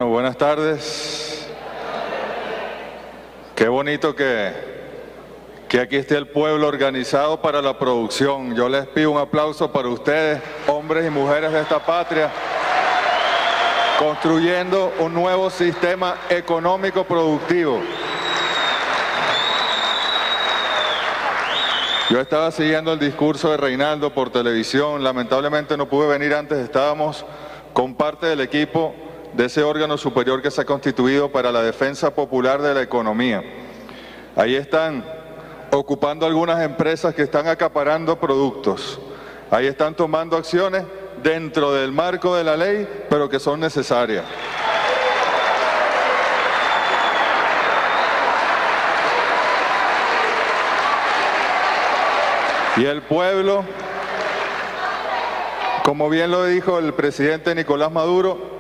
Buenas tardes. Qué bonito que aquí esté el pueblo organizado para la producción. Yo les pido un aplauso para ustedes, hombres y mujeres de esta patria, construyendo un nuevo sistema económico productivo. Yo estaba siguiendo el discurso de Reinaldo por televisión. Lamentablemente no pude venir antes. Estábamos con parte del equipo de ese órgano superior que se ha constituido para la defensa popular de la economía. Ahí están ocupando algunas empresas que están acaparando productos. Ahí están tomando acciones dentro del marco de la ley, pero que son necesarias. Y el pueblo, como bien lo dijo el presidente Nicolás Maduro,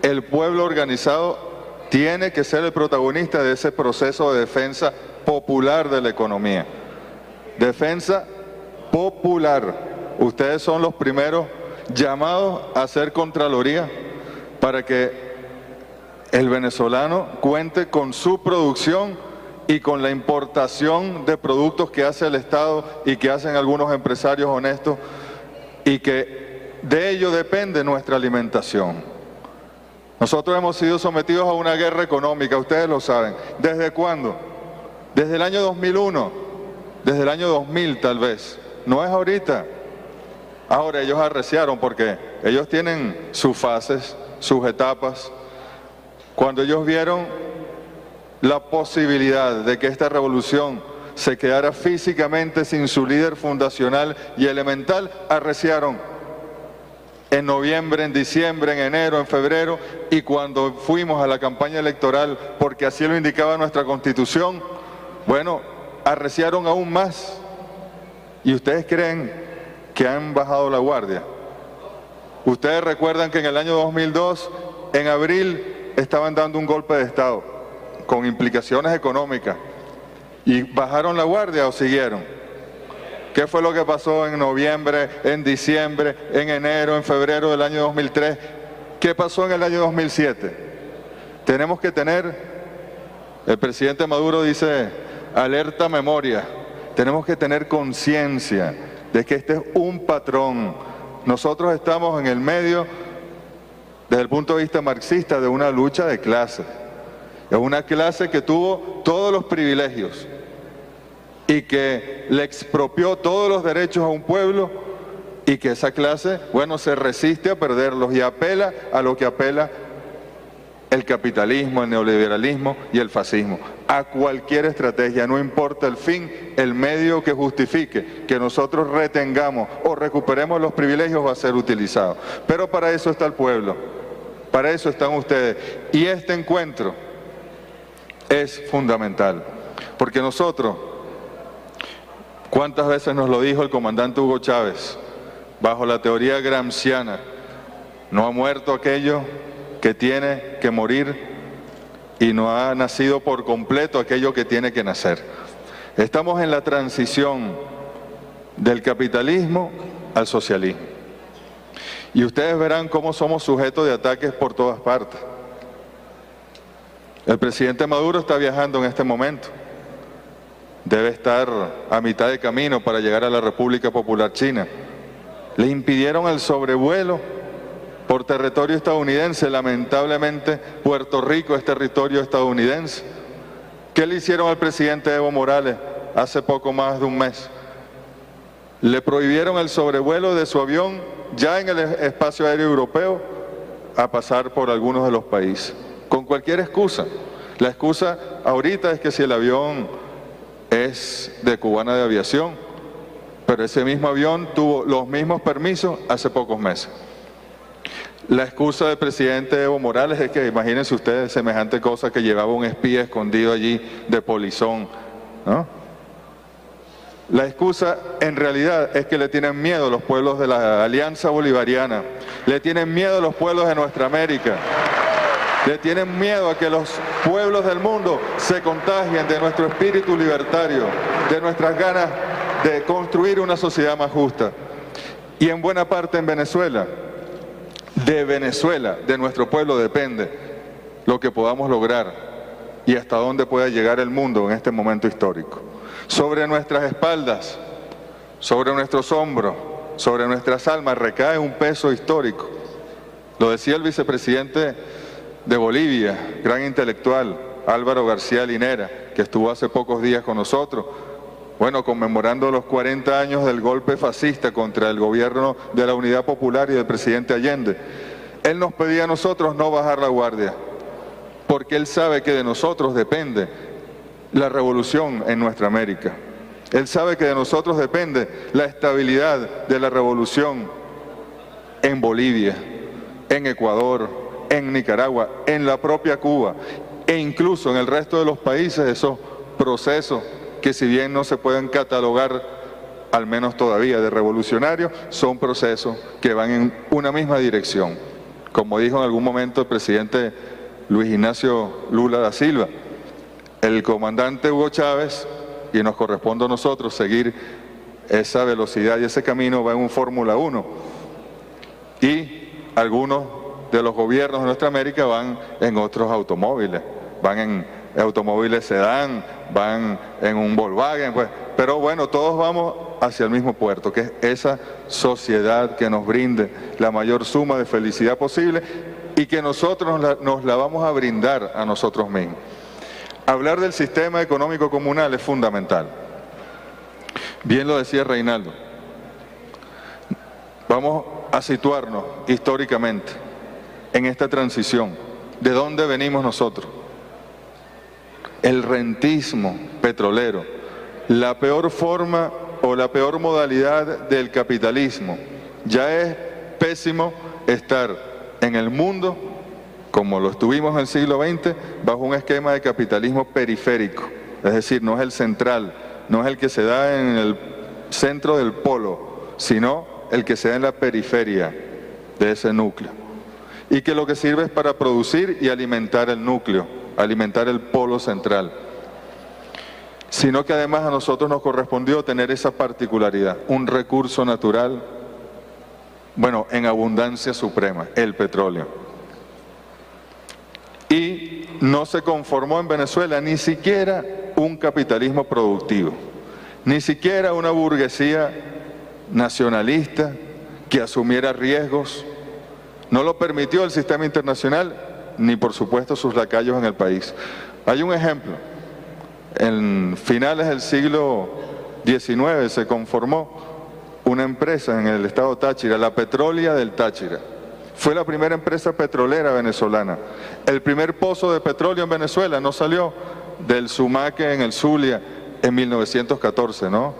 el pueblo organizado tiene que ser el protagonista de ese proceso de defensa popular de la economía. Defensa popular. Ustedes son los primeros llamados a hacer Contraloría para que el venezolano cuente con su producción y con la importación de productos que hace el Estado y que hacen algunos empresarios honestos, y que de ello depende nuestra alimentación. Nosotros hemos sido sometidos a una guerra económica, ustedes lo saben. ¿Desde cuándo? Desde el año 2001, desde el año 2000 tal vez. No es ahorita. Ahora ellos arreciaron porque ellos tienen sus fases, sus etapas. Cuando ellos vieron la posibilidad de que esta revolución se quedara físicamente sin su líder fundacional y elemental, arreciaron. En noviembre, en diciembre, en enero, en febrero, y cuando fuimos a la campaña electoral, porque así lo indicaba nuestra Constitución, bueno, arreciaron aún más. ¿Y ustedes creen que han bajado la guardia? Ustedes recuerdan que en el año 2002, en abril, estaban dando un golpe de Estado, con implicaciones económicas, ¿y bajaron la guardia o siguieron? ¿Qué fue lo que pasó en noviembre, en diciembre, en enero, en febrero del año 2003? ¿Qué pasó en el año 2007? Tenemos que tener, el presidente Maduro dice, alerta memoria. Tenemos que tener conciencia de que este es un patrón. Nosotros estamos en el medio, desde el punto de vista marxista, de una lucha de clases. Es una clase que tuvo todos los privilegios y que le expropió todos los derechos a un pueblo, y que esa clase, bueno, se resiste a perderlos y apela a lo que apela el capitalismo, el neoliberalismo y el fascismo. A cualquier estrategia, no importa el fin, el medio que justifique que nosotros retengamos o recuperemos los privilegios va a ser utilizado. Pero para eso está el pueblo, para eso están ustedes. Y este encuentro es fundamental, porque nosotros, ¿cuántas veces nos lo dijo el comandante Hugo Chávez? Bajo la teoría gramsciana, no ha muerto aquello que tiene que morir y no ha nacido por completo aquello que tiene que nacer. Estamos en la transición del capitalismo al socialismo. Y ustedes verán cómo somos sujetos de ataques por todas partes. El presidente Maduro está viajando en este momento. Debe estar a mitad de camino para llegar a la República Popular China. Le impidieron el sobrevuelo por territorio estadounidense. Lamentablemente, Puerto Rico es territorio estadounidense. ¿Qué le hicieron al presidente Evo Morales hace poco más de un mes? Le prohibieron el sobrevuelo de su avión ya en el espacio aéreo europeo a pasar por algunos de los países, con cualquier excusa. La excusa ahorita es que si el avión es de Cubana de Aviación, pero ese mismo avión tuvo los mismos permisos hace pocos meses. La excusa del presidente Evo Morales es que, imagínense ustedes, semejante cosa, que llevaba un espía escondido allí de polizón, ¿no? La excusa en realidad es que le tienen miedo los pueblos de la Alianza Bolivariana, le tienen miedo los pueblos de nuestra América, le tienen miedo a que los pueblos del mundo se contagien de nuestro espíritu libertario, de nuestras ganas de construir una sociedad más justa. Y en buena parte en Venezuela, de nuestro pueblo depende lo que podamos lograr y hasta dónde pueda llegar el mundo en este momento histórico. Sobre nuestras espaldas, sobre nuestros hombros, sobre nuestras almas recae un peso histórico. Lo decía el vicepresidente de Bolivia, gran intelectual, Álvaro García Linera, que estuvo hace pocos días con nosotros, bueno, conmemorando los 40 años del golpe fascista contra el gobierno de la Unidad Popular y del presidente Allende. Él nos pedía a nosotros no bajar la guardia, porque él sabe que de nosotros depende la revolución en nuestra América. Él sabe que de nosotros depende la estabilidad de la revolución en Bolivia, en Ecuador, en Nicaragua, en la propia Cuba e incluso en el resto de los países. Esos procesos que, si bien no se pueden catalogar, al menos todavía, de revolucionarios, son procesos que van en una misma dirección. Como dijo en algún momento el presidente Luis Ignacio Lula da Silva, el comandante Hugo Chávez, y nos corresponde a nosotros seguir esa velocidad y ese camino, va en un Fórmula 1. Y algunos de los gobiernos de nuestra América van en otros automóviles, van en automóviles sedán, van en un Volkswagen, pues, pero bueno, todos vamos hacia el mismo puerto, que es esa sociedad que nos brinde la mayor suma de felicidad posible y que nosotros nos la vamos a brindar a nosotros mismos. Hablar del sistema económico comunal es fundamental. Bien lo decía Reinaldo. Vamos a situarnos históricamente en esta transición. ¿De dónde venimos nosotros? El rentismo petrolero, la peor forma o la peor modalidad del capitalismo. Ya es pésimo estar en el mundo, como lo estuvimos en el siglo XX, bajo un esquema de capitalismo periférico. Es decir, no es el central, no es el que se da en el centro del polo, sino el que se da en la periferia de ese núcleo. Y que lo que sirve es para producir y alimentar el núcleo, alimentar el polo central. Sino que además a nosotros nos correspondió tener esa particularidad, un recurso natural, bueno, en abundancia suprema, el petróleo. Y no se conformó en Venezuela ni siquiera un capitalismo productivo, ni siquiera una burguesía nacionalista que asumiera riesgos. No lo permitió el sistema internacional, ni por supuesto sus lacayos en el país. Hay un ejemplo. En finales del siglo XIX se conformó una empresa en el estado Táchira, la Petrolia del Táchira. Fue la primera empresa petrolera venezolana. El primer pozo de petróleo en Venezuela no salió del Sumaque en el Zulia en 1914, ¿no?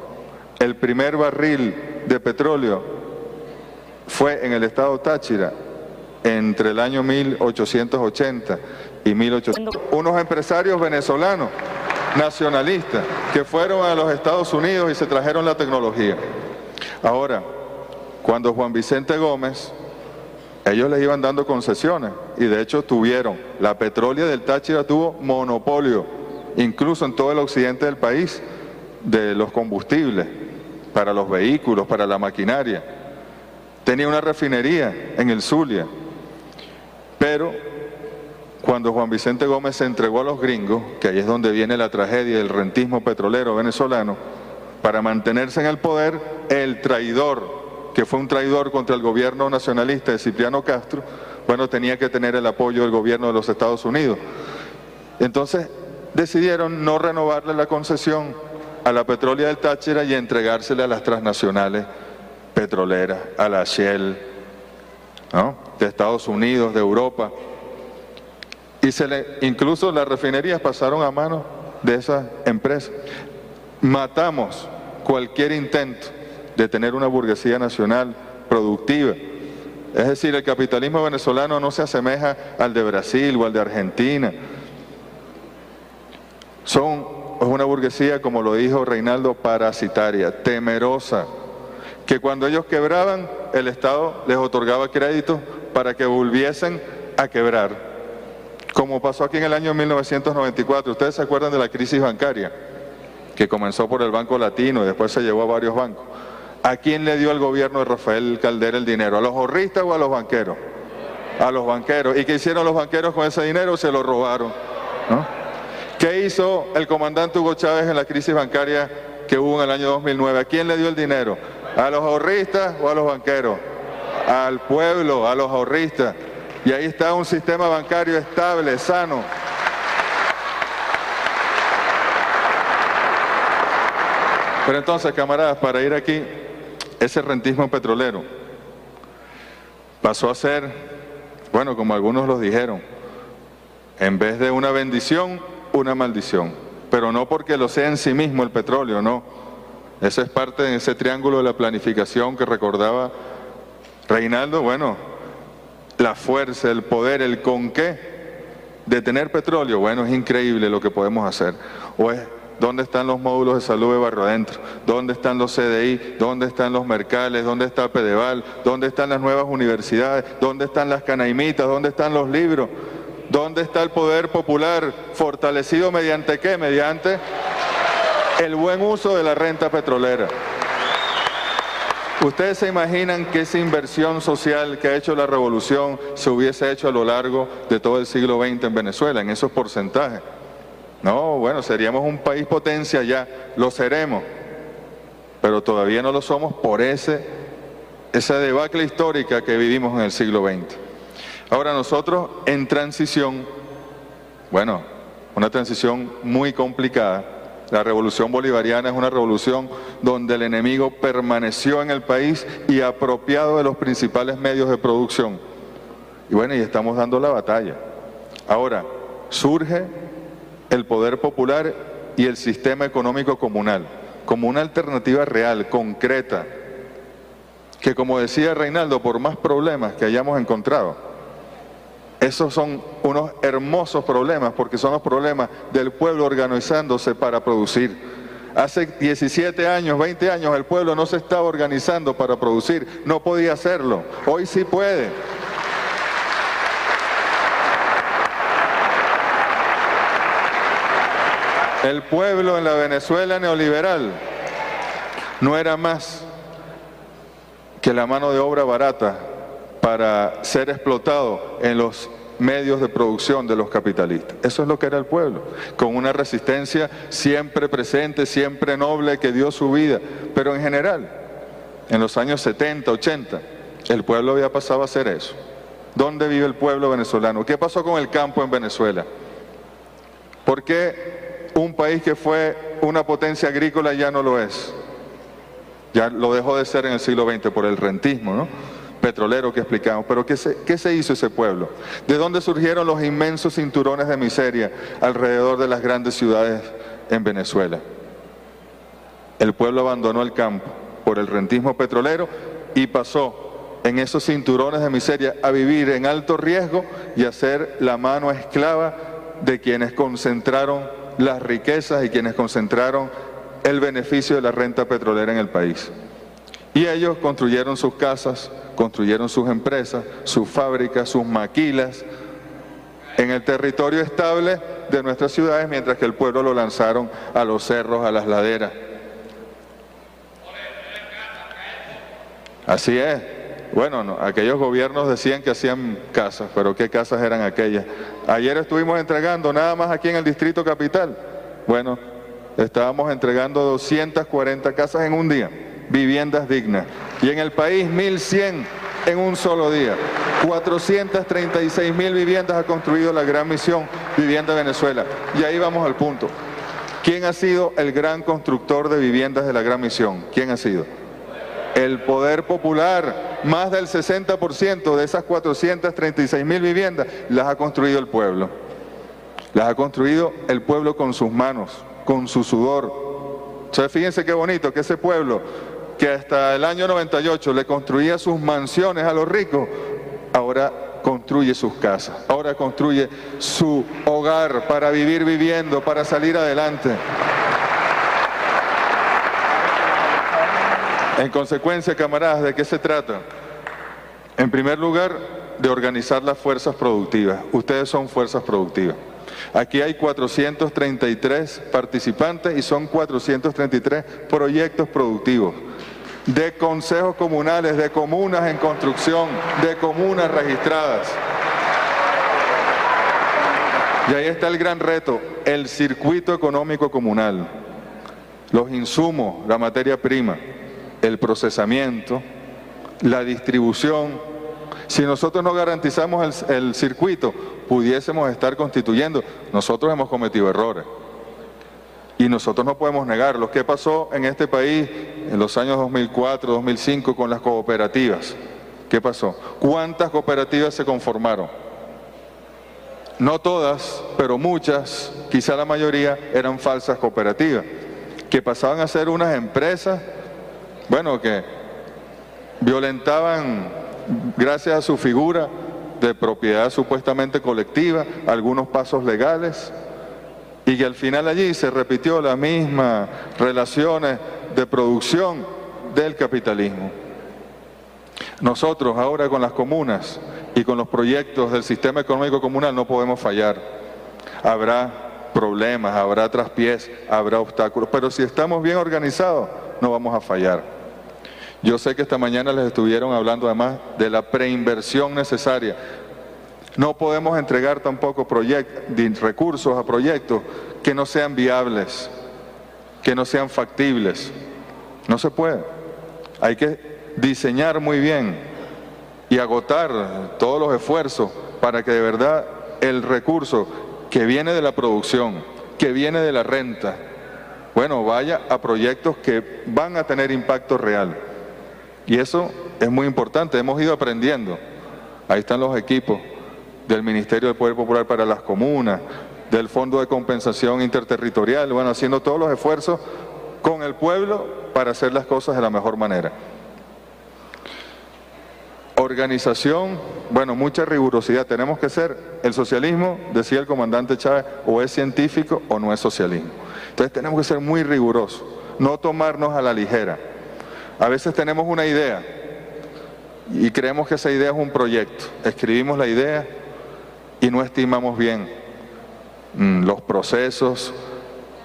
El primer barril de petróleo fue en el estado Táchira entre el año 1880 y 1800. Unos empresarios venezolanos nacionalistas que fueron a los Estados Unidos y se trajeron la tecnología. Ahora, cuando Juan Vicente Gómez, ellos les iban dando concesiones y de hecho tuvieron, la Petrolia del Táchira tuvo monopolio, incluso en todo el occidente del país, de los combustibles, para los vehículos, para la maquinaria. Tenía una refinería en el Zulia, pero cuando Juan Vicente Gómez se entregó a los gringos, que ahí es donde viene la tragedia del rentismo petrolero venezolano, para mantenerse en el poder, el traidor, que fue un traidor contra el gobierno nacionalista de Cipriano Castro, bueno, tenía que tener el apoyo del gobierno de los Estados Unidos. Entonces decidieron no renovarle la concesión a la Petrolia del Táchira y entregársela a las transnacionales petroleras, a la Shell, ¿no?, de Estados Unidos, de Europa. Y incluso las refinerías pasaron a manos de esas empresas. Matamos cualquier intento de tener una burguesía nacional productiva. Es decir, el capitalismo venezolano no se asemeja al de Brasil o al de Argentina. Es una burguesía, como lo dijo Reinaldo, parasitaria, temerosa, que cuando ellos quebraban, el Estado les otorgaba créditos para que volviesen a quebrar. Como pasó aquí en el año 1994, ¿ustedes se acuerdan de la crisis bancaria? Que comenzó por el Banco Latino y después se llevó a varios bancos. ¿A quién le dio el gobierno de Rafael Caldera el dinero? ¿A los ahorristas o a los banqueros? a los banqueros. ¿Y qué hicieron los banqueros con ese dinero? Se lo robaron, ¿no? ¿Qué hizo el comandante Hugo Chávez en la crisis bancaria que hubo en el año 2009? ¿A quién le dio el dinero? ¿A los ahorristas o a los banqueros? Al pueblo, a los ahorristas. Y ahí está un sistema bancario estable, sano. Pero entonces, camaradas, para ir aquí, ese rentismo petrolero pasó a ser, bueno, como algunos los dijeron, en vez de una bendición, una maldición. Pero no porque lo sea en sí mismo el petróleo, no. Eso es parte de ese triángulo de la planificación que recordaba Reinaldo. Bueno, la fuerza, el poder, el con qué de tener petróleo. Bueno, es increíble lo que podemos hacer. O es, ¿dónde están los módulos de salud de Barrio Adentro? ¿Dónde están los CDI? ¿Dónde están los Mercales? ¿Dónde está Pedeval? ¿Dónde están las nuevas universidades? ¿Dónde están las canaimitas? ¿Dónde están los libros? ¿Dónde está el poder popular fortalecido mediante qué? Mediante el buen uso de la renta petrolera. ¿Ustedes se imaginan que esa inversión social que ha hecho la revolución se hubiese hecho a lo largo de todo el siglo XX en Venezuela, en esos porcentajes? No, bueno, seríamos un país potencia ya, lo seremos, pero todavía no lo somos por esa debacle histórica que vivimos en el siglo XX. Ahora nosotros en transición, bueno, una transición muy complicada. La revolución bolivariana es una revolución donde el enemigo permaneció en el país y apropiado de los principales medios de producción. Y bueno, y estamos dando la batalla. Ahora, surge el poder popular y el sistema económico comunal, como una alternativa real, concreta, que como decía Reinaldo, por más problemas que hayamos encontrado, esos son unos hermosos problemas, porque son los problemas del pueblo organizándose para producir. Hace 17 años, 20 años, el pueblo no se estaba organizando para producir, no podía hacerlo, hoy sí puede. El pueblo en la Venezuela neoliberal no era más que la mano de obra barata para ser explotado en los medios de producción de los capitalistas. Eso es lo que era el pueblo, con una resistencia siempre presente, siempre noble, que dio su vida. Pero en general, en los años 70, 80, el pueblo había pasado a hacer eso. ¿Dónde vive el pueblo venezolano? ¿Qué pasó con el campo en Venezuela? ¿Por qué un país que fue una potencia agrícola ya no lo es? Ya lo dejó de ser en el siglo XX por el rentismo, ¿no? Petrolero que explicamos. Pero ¿qué se hizo ese pueblo? ¿De dónde surgieron los inmensos cinturones de miseria alrededor de las grandes ciudades en Venezuela? El pueblo abandonó el campo por el rentismo petrolero y pasó en esos cinturones de miseria a vivir en alto riesgo y a ser la mano esclava de quienes concentraron las riquezas y quienes concentraron el beneficio de la renta petrolera en el país. Y ellos construyeron sus casas, construyeron sus empresas, sus fábricas, sus maquilas en el territorio estable de nuestras ciudades, mientras que el pueblo lo lanzaron a los cerros, a las laderas. Así es. Bueno, no, aquellos gobiernos decían que hacían casas, pero ¿qué casas eran aquellas? Ayer estuvimos entregando, nada más aquí en el Distrito Capital, bueno, estábamos entregando 240 casas en un día, viviendas dignas. Y en el país 1.100 en un solo día. 436.000 viviendas ha construido la Gran Misión Vivienda Venezuela. Y ahí vamos al punto. ¿Quién ha sido el gran constructor de viviendas de la Gran Misión? ¿Quién ha sido? El poder popular. Más del 60% de esas 436.000 viviendas las ha construido el pueblo. Las ha construido el pueblo con sus manos, con su sudor. Entonces fíjense qué bonito que ese pueblo que hasta el año 98 le construía sus mansiones a los ricos, ahora construye sus casas, ahora construye su hogar para vivir viviendo, para salir adelante. En consecuencia, camaradas, ¿de qué se trata? En primer lugar, de organizar las fuerzas productivas. Ustedes son fuerzas productivas. Aquí hay 433 participantes y son 433 proyectos productivos de consejos comunales, de comunas en construcción, de comunas registradas. Y ahí está el gran reto, el circuito económico comunal, los insumos, la materia prima, el procesamiento, la distribución. Si nosotros no garantizamos el circuito, pudiésemos estar constituyendo. Nosotros hemos cometido errores y nosotros no podemos negarlos. ¿Qué pasó en este país en los años 2004, 2005 con las cooperativas? ¿Qué pasó? ¿Cuántas cooperativas se conformaron? No todas, pero muchas, quizá la mayoría, eran falsas cooperativas, que pasaban a ser unas empresas, bueno, que violentaban, gracias a su figura de propiedad supuestamente colectiva, algunos pasos legales, y que al final allí se repitió la misma relaciones de producción del capitalismo. Nosotros ahora con las comunas y con los proyectos del sistema económico comunal no podemos fallar. Habrá problemas, habrá traspiés, habrá obstáculos, pero si estamos bien organizados no vamos a fallar. Yo sé que esta mañana les estuvieron hablando además de la preinversión necesaria. No podemos entregar tampoco recursos a proyectos que no sean viables, que no sean factibles. No se puede. Hay que diseñar muy bien y agotar todos los esfuerzos para que de verdad el recurso que viene de la producción, que viene de la renta, bueno, vaya a proyectos que van a tener impacto real. Y eso es muy importante, hemos ido aprendiendo. Ahí están los equipos del Ministerio del Poder Popular para las comunas, del Fondo de Compensación Interterritorial, bueno, haciendo todos los esfuerzos con el pueblo para hacer las cosas de la mejor manera. Organización, bueno, mucha rigurosidad. Tenemos que ser, el socialismo, decía el comandante Chávez, o es científico o no es socialismo. Entonces tenemos que ser muy rigurosos, no tomarnos a la ligera. A veces tenemos una idea y creemos que esa idea es un proyecto. Escribimos la idea y no estimamos bien los procesos,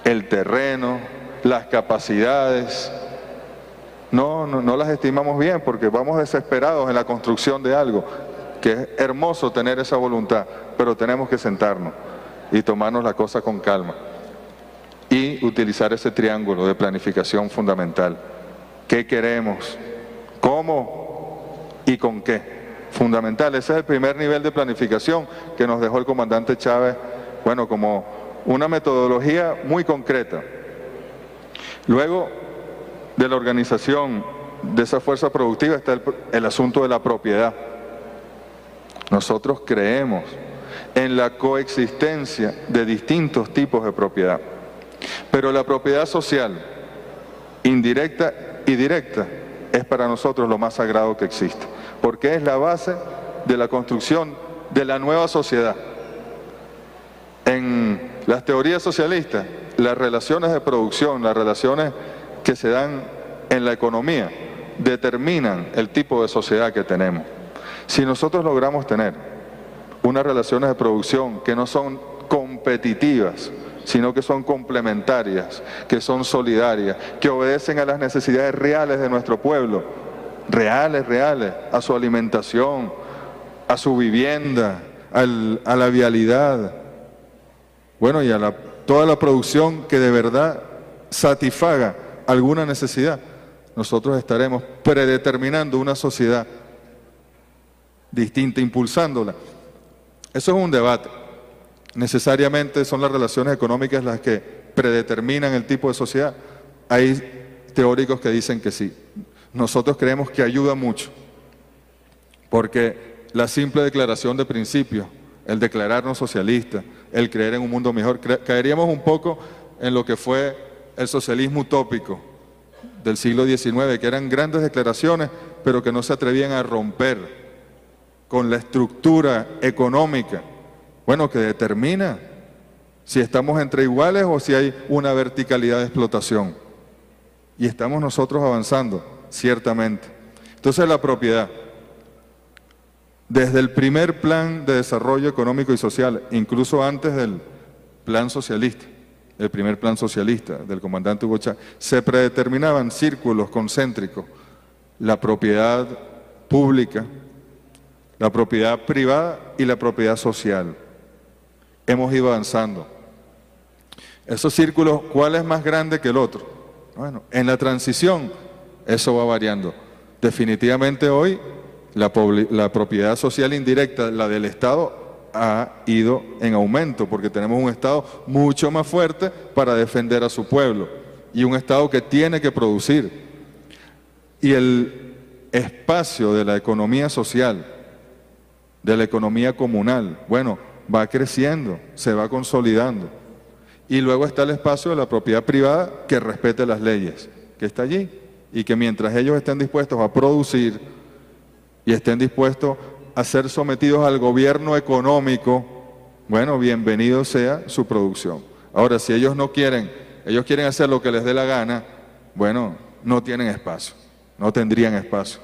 el terreno, las capacidades. No las estimamos bien porque vamos desesperados en la construcción de algo, que es hermoso tener esa voluntad, pero tenemos que sentarnos y tomarnos la cosa con calma y utilizar ese triángulo de planificación fundamental. ¿Qué queremos? ¿Cómo? ¿Y con qué? Fundamental, ese es el primer nivel de planificación que nos dejó el comandante Chávez, bueno, como una metodología muy concreta. Luego de la organización de esa fuerza productiva está el asunto de la propiedad. Nosotros creemos en la coexistencia de distintos tipos de propiedad, pero la propiedad social, indirecta y directa, es para nosotros lo más sagrado que existe, porque es la base de la construcción de la nueva sociedad. En las teorías socialistas, las relaciones de producción, las relaciones que se dan en la economía, determinan el tipo de sociedad que tenemos. Si nosotros logramos tener unas relaciones de producción que no son competitivas, sino que son complementarias, que son solidarias, que obedecen a las necesidades reales de nuestro pueblo, reales, a su alimentación, a su vivienda, a la vialidad, bueno, y a toda la producción que de verdad satisfaga alguna necesidad, nosotros estaremos predeterminando una sociedad distinta, impulsándola. Eso es un debate. Necesariamente son las relaciones económicas las que predeterminan el tipo de sociedad. Hay teóricos que dicen que sí. Nosotros creemos que ayuda mucho, porque la simple declaración de principios, el declararnos socialistas, el creer en un mundo mejor, caeríamos un poco en lo que fue el socialismo utópico del siglo XIX, que eran grandes declaraciones, pero que no se atrevían a romper con la estructura económica, bueno, que determina si estamos entre iguales o si hay una verticalidad de explotación. Y estamos nosotros avanzando, ciertamente. Entonces la propiedad, desde el primer plan de desarrollo económico y social, incluso antes del plan socialista, el primer plan socialista del comandante Hugo Chávez, se predeterminaban círculos concéntricos: la propiedad pública, la propiedad privada y la propiedad social. hemos ido avanzando. Esos círculos, ¿cuál es más grande que el otro? Bueno, en la transición eso va variando. Definitivamente hoy la propiedad social indirecta, la del Estado, ha ido en aumento porque tenemos un Estado mucho más fuerte para defender a su pueblo y un Estado que tiene que producir. Y el espacio de la economía social, de la economía comunal, bueno, va creciendo, se va consolidando. Y luego está el espacio de la propiedad privada que respete las leyes, que está allí y que mientras ellos estén dispuestos a producir y estén dispuestos a ser sometidos al gobierno económico, bueno, bienvenido sea su producción. Ahora, si ellos no quieren, ellos quieren hacer lo que les dé la gana, bueno, no tienen espacio, no tendrían espacio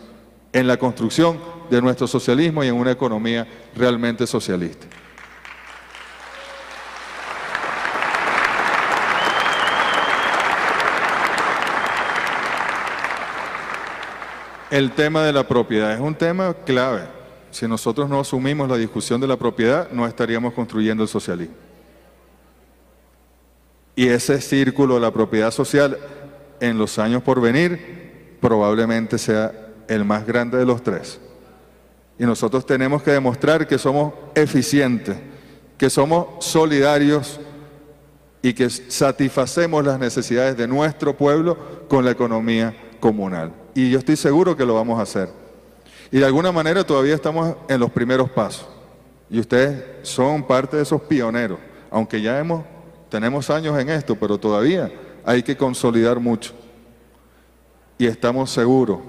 en la construcción de nuestro socialismo y en una economía realmente socialista. El tema de la propiedad es un tema clave. Si nosotros no asumimos la discusión de la propiedad, no estaríamos construyendo el socialismo. Y ese círculo de la propiedad social, en los años por venir, probablemente sea el más grande de los tres. Y nosotros tenemos que demostrar que somos eficientes, que somos solidarios y que satisfacemos las necesidades de nuestro pueblo con la economía comunal. Y yo estoy seguro que lo vamos a hacer. Y de alguna manera todavía estamos en los primeros pasos. Y ustedes son parte de esos pioneros, aunque ya tenemos años en esto, pero todavía hay que consolidar mucho. Y estamos seguros,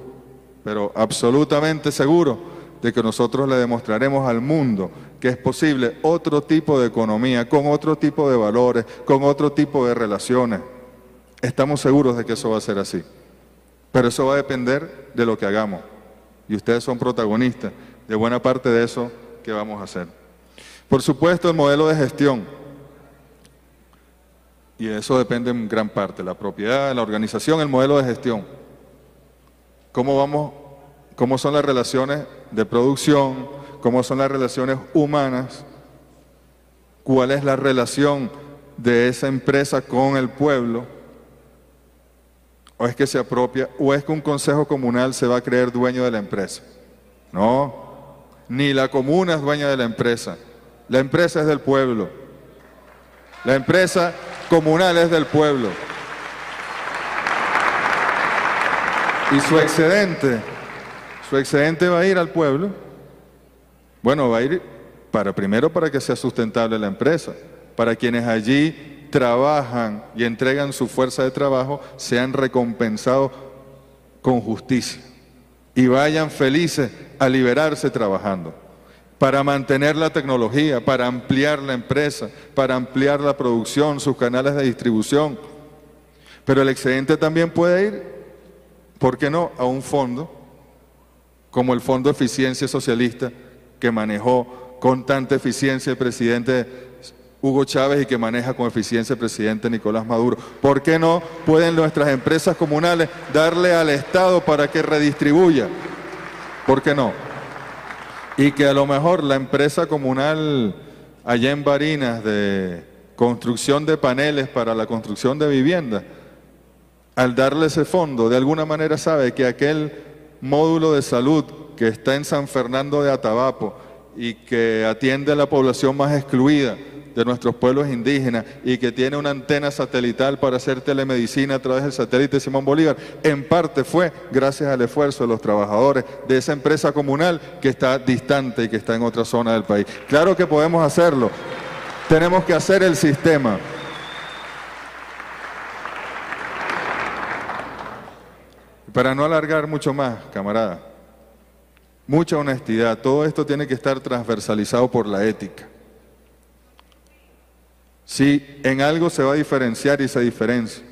pero absolutamente seguros, de que nosotros le demostraremos al mundo que es posible otro tipo de economía, con otro tipo de valores, con otro tipo de relaciones. Estamos seguros de que eso va a ser así. Pero eso va a depender de lo que hagamos. Y ustedes son protagonistas de buena parte de eso que vamos a hacer. Por supuesto, el modelo de gestión. Y de eso depende en gran parte. La propiedad, la organización, el modelo de gestión. ¿Cómo son las relaciones de producción? ¿Cómo son las relaciones humanas? ¿Cuál es la relación de esa empresa con el pueblo? ¿O es que se apropia? ¿O es que un consejo comunal se va a creer dueño de la empresa? No, ni la comuna es dueña de la empresa. La empresa es del pueblo. La empresa comunal es del pueblo. Y su excedente va a ir al pueblo. Bueno, va a ir primero para que sea sustentable la empresa, para quienes allí trabajan y entregan su fuerza de trabajo, sean recompensados con justicia y vayan felices a liberarse trabajando, para mantener la tecnología, para ampliar la empresa, para ampliar la producción, sus canales de distribución. Pero el excedente también puede ir, ¿por qué no?, a un fondo, como el Fondo de Eficiencia Socialista, que manejó con tanta eficiencia el presidente Hugo Chávez y que maneja con eficiencia el presidente Nicolás Maduro. ¿Por qué no pueden nuestras empresas comunales darle al Estado para que redistribuya? ¿Por qué no? Y que a lo mejor la empresa comunal allá en Barinas de construcción de paneles para la construcción de viviendas, al darle ese fondo, de alguna manera sabe que aquel módulo de salud que está en San Fernando de Atabapo y que atiende a la población más excluida de nuestros pueblos indígenas y que tiene una antena satelital para hacer telemedicina a través del satélite Simón Bolívar, en parte fue gracias al esfuerzo de los trabajadores de esa empresa comunal que está distante y que está en otra zona del país. Claro que podemos hacerlo, tenemos que hacer el sistema. Para no alargar mucho más, camarada, mucha honestidad, todo esto tiene que estar transversalizado por la ética. Si en algo se va a diferenciar y se diferencia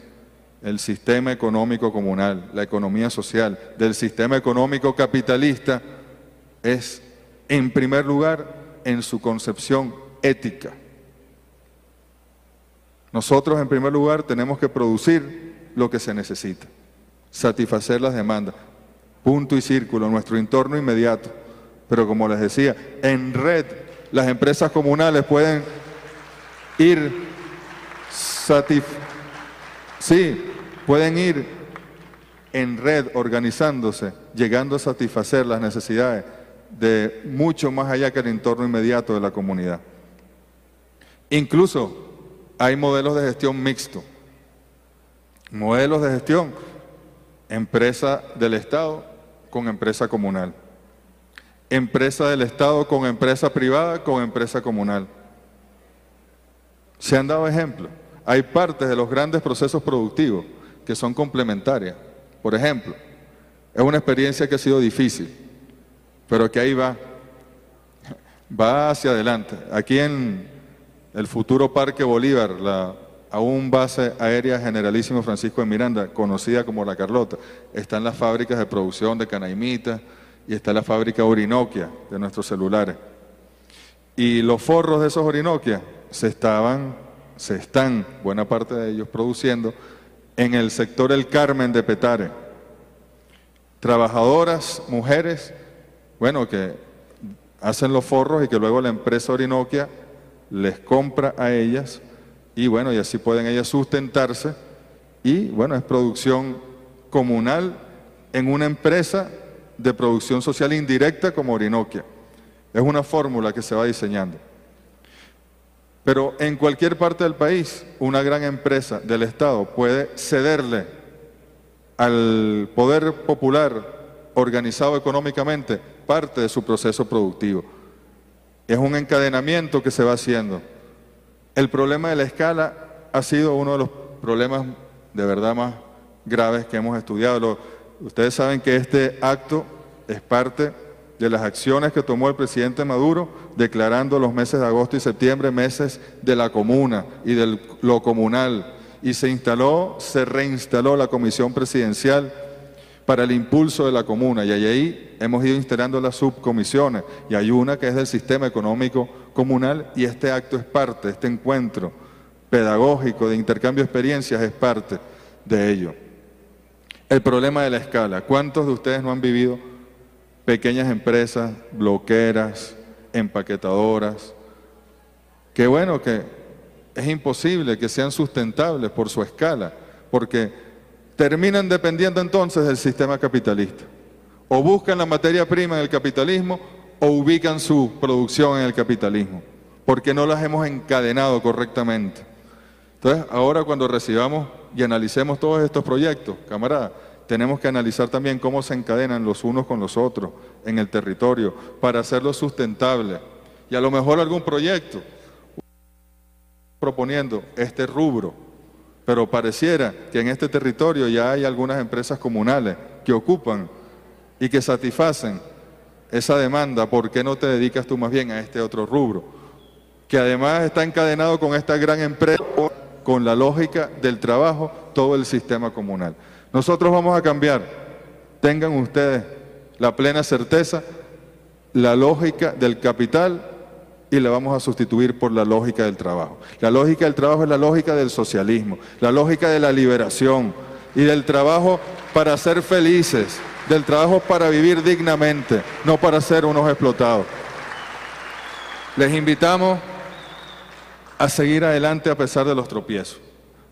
el sistema económico comunal, la economía social, del sistema económico capitalista, es en primer lugar en su concepción ética. Nosotros en primer lugar tenemos que producir lo que se necesita, satisfacer las demandas, punto y círculo, nuestro entorno inmediato. Pero como les decía, en red las empresas comunales pueden ir pueden ir en red, organizándose, llegando a satisfacer las necesidades de mucho más allá que el entorno inmediato de la comunidad. Incluso hay modelos de gestión mixto, modelos de gestión, empresa del Estado con empresa comunal, empresa del Estado con empresa privada con empresa comunal. Se han dado ejemplos. Hay partes de los grandes procesos productivos que son complementarias. Por ejemplo, es una experiencia que ha sido difícil, pero que ahí va hacia adelante. Aquí en el futuro Parque Bolívar, la aún base aérea Generalísimo Francisco de Miranda, conocida como La Carlota, están las fábricas de producción de Canaimita y está la fábrica Orinoquia de nuestros celulares. Y los forros de esos Orinoquia se están, buena parte de ellos, produciendo en el sector El Carmen de Petare. Trabajadoras, mujeres, bueno, que hacen los forros y que luego la empresa Orinoquia les compra a ellas y bueno, y así pueden ellas sustentarse y bueno, es producción comunal en una empresa de producción social indirecta como Orinoquia. Es una fórmula que se va diseñando. Pero en cualquier parte del país, una gran empresa del Estado puede cederle al poder popular organizado económicamente parte de su proceso productivo. Es un encadenamiento que se va haciendo. El problema de la escala ha sido uno de los problemas de verdad más graves que hemos estudiado. Ustedes saben que este acto es parte de las acciones que tomó el presidente Maduro, declarando los meses de agosto y septiembre meses de la comuna y de lo comunal. Y se reinstaló la Comisión Presidencial para el impulso de la comuna. Y ahí hemos ido instalando las subcomisiones. Y hay una que es del sistema económico comunal y este acto es parte, este encuentro pedagógico de intercambio de experiencias es parte de ello. El problema de la escala. ¿Cuántos de ustedes no han vivido pequeñas empresas, bloqueras, empaquetadoras, que bueno, que es imposible que sean sustentables por su escala, porque terminan dependiendo entonces del sistema capitalista? O buscan la materia prima en el capitalismo o ubican su producción en el capitalismo, porque no las hemos encadenado correctamente. Entonces, ahora cuando recibamos y analicemos todos estos proyectos, camaradas, tenemos que analizar también cómo se encadenan los unos con los otros en el territorio para hacerlo sustentable. Y a lo mejor algún proyecto proponiendo este rubro, pero pareciera que en este territorio ya hay algunas empresas comunales que ocupan y que satisfacen esa demanda. ¿Por qué no te dedicas tú más bien a este otro rubro? Que además está encadenado con esta gran empresa, con la lógica del trabajo, todo el sistema comunal. Nosotros vamos a cambiar, tengan ustedes la plena certeza, la lógica del capital y la vamos a sustituir por la lógica del trabajo. La lógica del trabajo es la lógica del socialismo, la lógica de la liberación y del trabajo para ser felices, del trabajo para vivir dignamente, no para ser unos explotados. Les invitamos a seguir adelante a pesar de los tropiezos.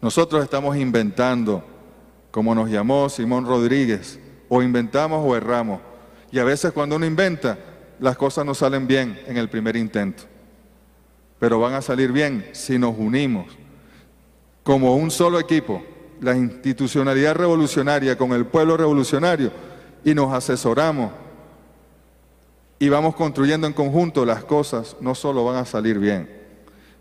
Nosotros estamos inventando, como nos llamó Simón Rodríguez, o inventamos o erramos. Y a veces cuando uno inventa, las cosas no salen bien en el primer intento. Pero van a salir bien si nos unimos como un solo equipo, la institucionalidad revolucionaria con el pueblo revolucionario, y nos asesoramos y vamos construyendo en conjunto. Las cosas no solo van a salir bien,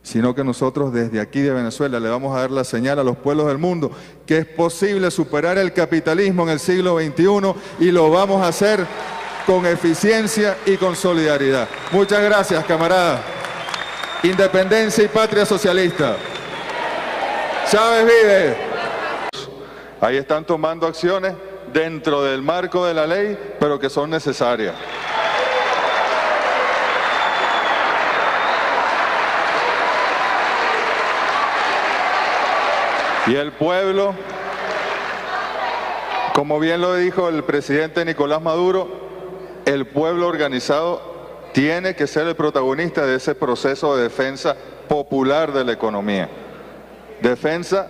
sino que nosotros desde aquí de Venezuela le vamos a dar la señal a los pueblos del mundo que es posible superar el capitalismo en el siglo XXI y lo vamos a hacer con eficiencia y con solidaridad. Muchas gracias, camaradas. Independencia y patria socialista. Chávez vive. Ahí están tomando acciones dentro del marco de la ley, pero que son necesarias. Y el pueblo, como bien lo dijo el presidente Nicolás Maduro, el pueblo organizado tiene que ser el protagonista de ese proceso de defensa popular de la economía. Defensa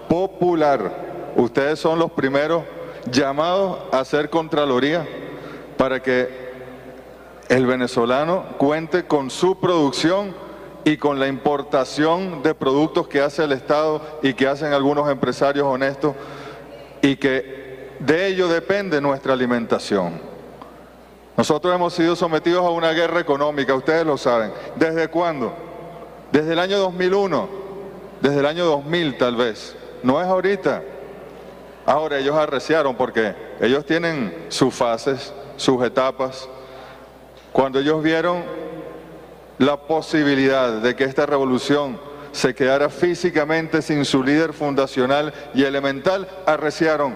popular. Ustedes son los primeros llamados a hacer Contraloría para que el venezolano cuente con su producción y con la importación de productos que hace el Estado y que hacen algunos empresarios honestos, y que de ello depende nuestra alimentación. Nosotros hemos sido sometidos a una guerra económica, ustedes lo saben. ¿Desde cuándo? Desde el año 2001, desde el año 2000 tal vez. No es ahorita. Ahora ellos arreciaron porque ellos tienen sus fases, sus etapas. Cuando ellos vieron la posibilidad de que esta revolución se quedara físicamente sin su líder fundacional y elemental, arreciaron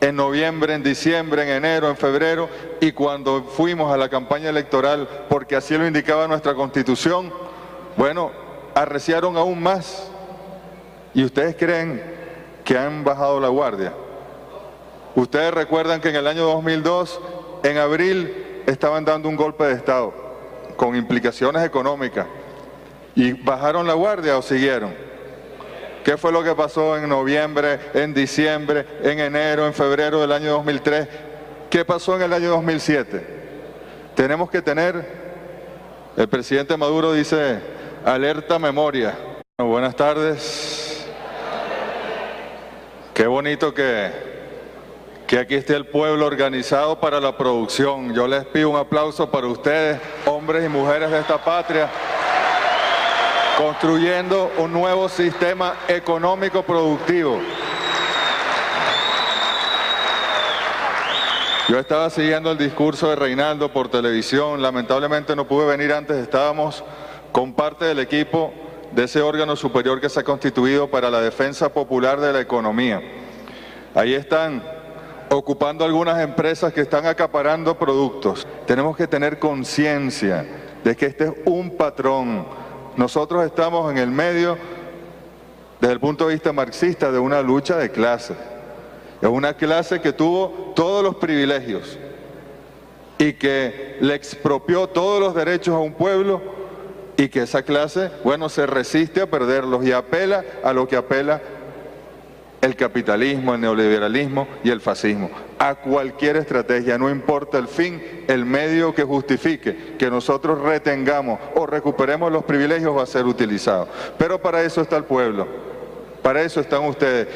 en noviembre, en diciembre, en enero, en febrero, y cuando fuimos a la campaña electoral, porque así lo indicaba nuestra Constitución, bueno, arreciaron aún más. ¿Y ustedes creen que han bajado la guardia? Ustedes recuerdan que en el año 2002, en abril, estaban dando un golpe de Estado con implicaciones económicas. ¿Y bajaron la guardia o siguieron? ¿Qué fue lo que pasó en noviembre, en diciembre, en enero, en febrero del año 2003? ¿Qué pasó en el año 2007? Tenemos que tener, el presidente Maduro dice, alerta memoria. Bueno, buenas tardes. Qué bonito que aquí esté el pueblo organizado para la producción. Yo les pido un aplauso para ustedes, hombres y mujeres de esta patria, construyendo un nuevo sistema económico productivo. Yo estaba siguiendo el discurso de Reinaldo por televisión, lamentablemente no pude venir antes, estábamos con parte del equipo de ese órgano superior que se ha constituido para la defensa popular de la economía. Ahí están ocupando algunas empresas que están acaparando productos. Tenemos que tener conciencia de que este es un patrón. Nosotros estamos en el medio, desde el punto de vista marxista, de una lucha de clases. Es una clase que tuvo todos los privilegios y que le expropió todos los derechos a un pueblo, y que esa clase, bueno, se resiste a perderlos y apela a lo que apela el capitalismo, el neoliberalismo y el fascismo. A cualquier estrategia, no importa el fin, el medio que justifique que nosotros retengamos o recuperemos los privilegios va a ser utilizado. Pero para eso está el pueblo, para eso están ustedes.